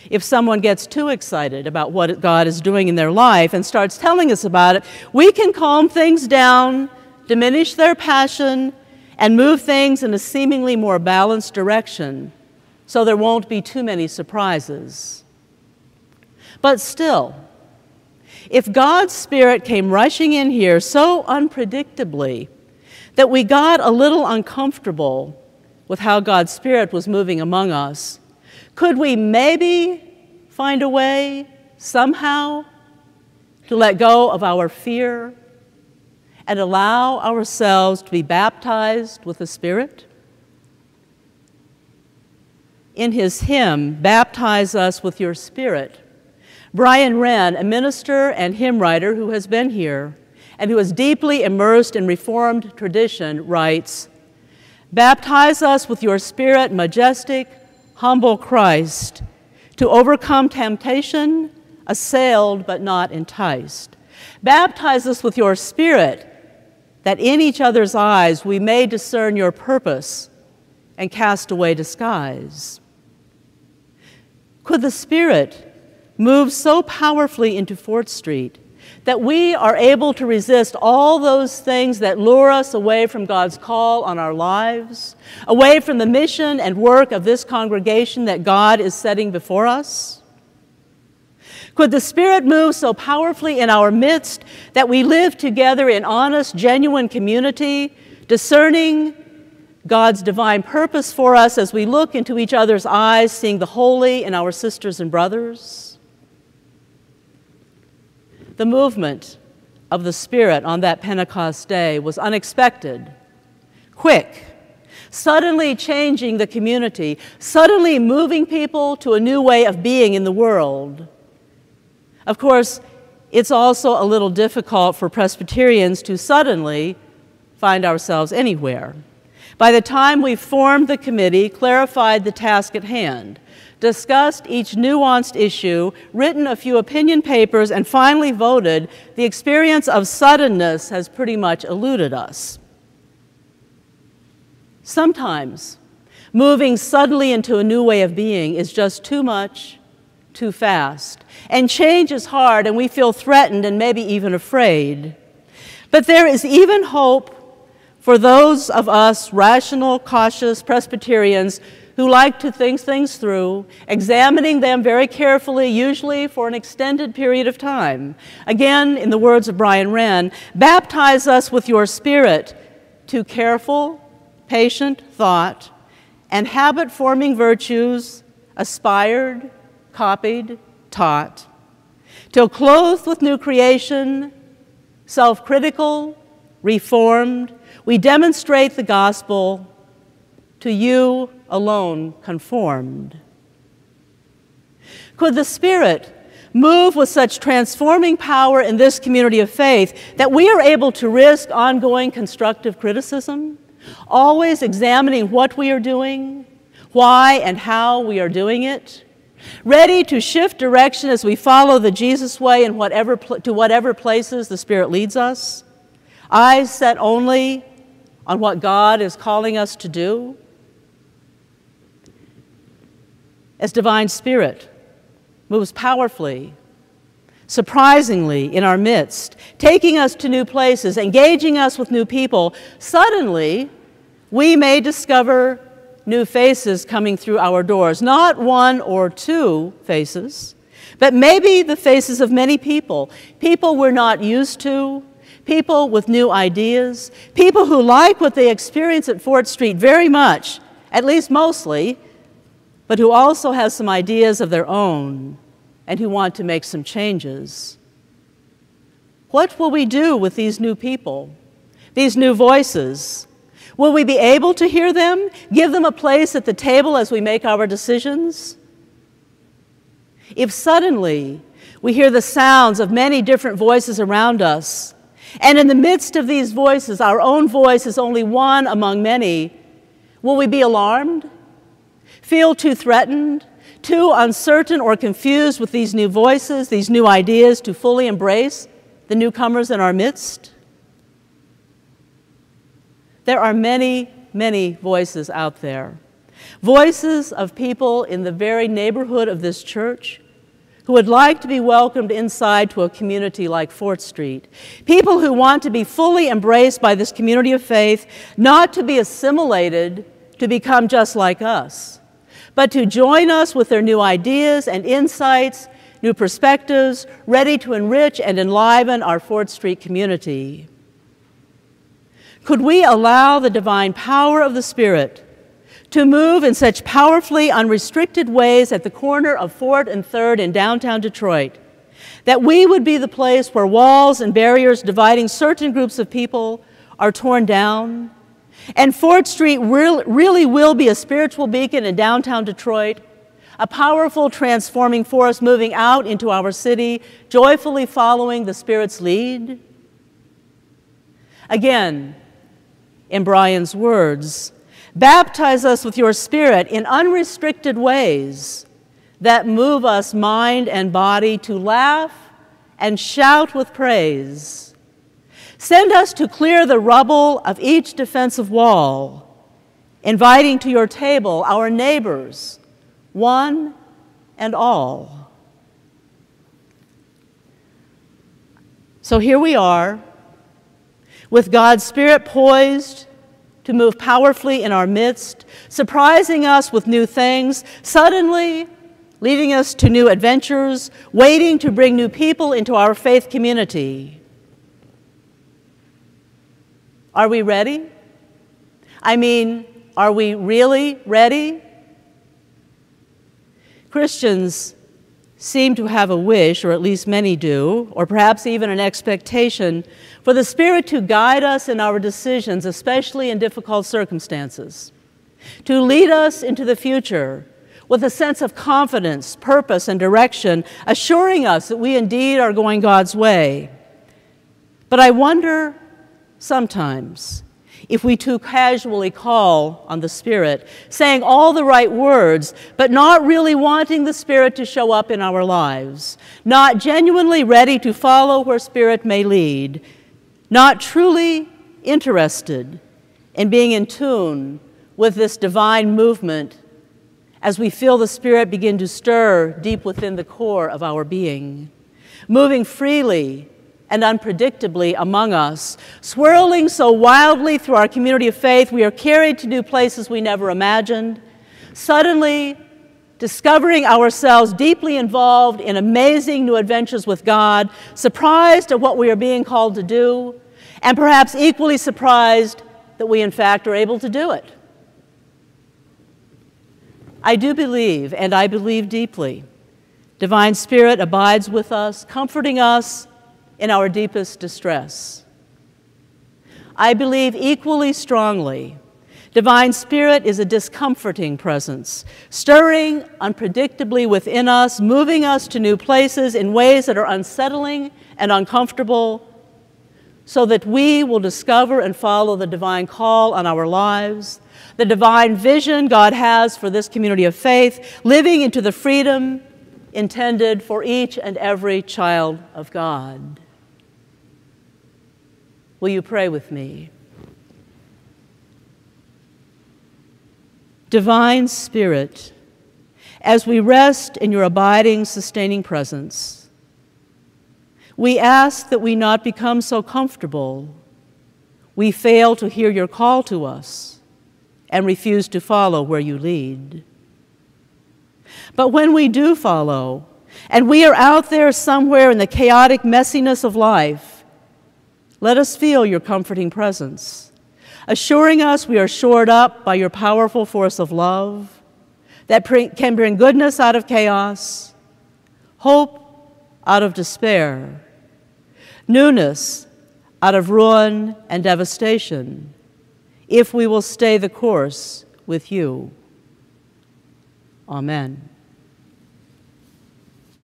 If someone gets too excited about what God is doing in their life and starts telling us about it, we can calm things down, diminish their passion, and move things in a seemingly more balanced direction so there won't be too many surprises. But still, if God's Spirit came rushing in here so unpredictably that we got a little uncomfortable with how God's Spirit was moving among us, could we maybe find a way, somehow, to let go of our fear and allow ourselves to be baptized with the Spirit? In his hymn, "Baptize Us with Your Spirit," Brian Wren, a minister and hymn writer who has been here and who is deeply immersed in Reformed tradition, writes, "Baptize us with your Spirit, majestic, humble Christ, to overcome temptation, assailed but not enticed. Baptize us with your Spirit, that in each other's eyes we may discern your purpose and cast away disguise." Could the Spirit move so powerfully into Fort Street that we are able to resist all those things that lure us away from God's call on our lives, away from the mission and work of this congregation that God is setting before us? Could the Spirit move so powerfully in our midst that we live together in honest, genuine community, discerning God's divine purpose for us as we look into each other's eyes, seeing the holy in our sisters and brothers? The movement of the Spirit on that Pentecost day was unexpected, quick, suddenly changing the community, suddenly moving people to a new way of being in the world. Of course, it's also a little difficult for Presbyterians to suddenly find ourselves anywhere. By the time we formed the committee, clarified the task at hand, discussed each nuanced issue, written a few opinion papers, and finally voted, the experience of suddenness has pretty much eluded us. Sometimes, moving suddenly into a new way of being is just too much, too fast, and change is hard, and we feel threatened and maybe even afraid. But there is even hope for those of us rational, cautious Presbyterians who like to think things through, examining them very carefully, usually for an extended period of time. Again, in the words of Brian Wren, "Baptize us with your Spirit to careful, patient thought and habit-forming virtues aspired, copied, taught, till clothed with new creation, self-critical, reformed, we demonstrate the gospel to you alone conformed." Could the Spirit move with such transforming power in this community of faith that we are able to risk ongoing constructive criticism, always examining what we are doing, why and how we are doing it, ready to shift direction as we follow the Jesus way in to whatever places the Spirit leads us, eyes set only on what God is calling us to do? As divine Spirit moves powerfully, surprisingly in our midst, taking us to new places, engaging us with new people, suddenly we may discover new faces coming through our doors. Not one or two faces, but maybe the faces of many people, people we're not used to, people with new ideas, people who like what they experience at Fort Street very much, at least mostly, but who also have some ideas of their own and who want to make some changes. What will we do with these new people, these new voices? Will we be able to hear them, give them a place at the table as we make our decisions? If suddenly we hear the sounds of many different voices around us, and in the midst of these voices, our own voice is only one among many, will we be alarmed? Feel too threatened, too uncertain or confused with these new voices, these new ideas to fully embrace the newcomers in our midst? There are many, many voices out there. Voices of people in the very neighborhood of this church who would like to be welcomed inside to a community like Fort Street. People who want to be fully embraced by this community of faith, not to be assimilated to become just like us, but to join us with their new ideas and insights, new perspectives, ready to enrich and enliven our Fort Street community. Could we allow the divine power of the Spirit to move in such powerfully unrestricted ways at the corner of 4th and 3rd in downtown Detroit, that we would be the place where walls and barriers dividing certain groups of people are torn down, and 4th Street really will be a spiritual beacon in downtown Detroit, a powerful transforming force moving out into our city, joyfully following the Spirit's lead? Again, in Brian's words, baptize us with your Spirit in unrestricted ways that move us mind and body to laugh and shout with praise. Send us to clear the rubble of each defensive wall, inviting to your table our neighbors, one and all. So here we are, with God's Spirit poised to move powerfully in our midst, surprising us with new things, suddenly leading us to new adventures, waiting to bring new people into our faith community. Are we ready? I mean, are we really ready? Christians seem to have a wish, or at least many do, or perhaps even an expectation, for the Spirit to guide us in our decisions, especially in difficult circumstances, to lead us into the future with a sense of confidence, purpose, and direction, assuring us that we indeed are going God's way. But I wonder sometimes if we too casually call on the Spirit, saying all the right words, but not really wanting the Spirit to show up in our lives, not genuinely ready to follow where Spirit may lead, not truly interested in being in tune with this divine movement as we feel the Spirit begin to stir deep within the core of our being, moving freely and unpredictably among us, swirling so wildly through our community of faith, we are carried to new places we never imagined, suddenly discovering ourselves deeply involved in amazing new adventures with God, surprised at what we are being called to do, and perhaps equally surprised that we in fact are able to do it. I do believe, and I believe deeply, Divine Spirit abides with us, comforting us in our deepest distress. I believe equally strongly, Divine Spirit is a discomforting presence, stirring unpredictably within us, moving us to new places in ways that are unsettling and uncomfortable, so that we will discover and follow the divine call on our lives, the divine vision God has for this community of faith, living into the freedom intended for each and every child of God. Will you pray with me? Divine Spirit, as we rest in your abiding, sustaining presence, we ask that we not become so comfortable we fail to hear your call to us and refuse to follow where you lead. But when we do follow, and we are out there somewhere in the chaotic messiness of life, let us feel your comforting presence, assuring us we are shored up by your powerful force of love that can bring goodness out of chaos, hope out of despair, newness out of ruin and devastation, if we will stay the course with you. Amen.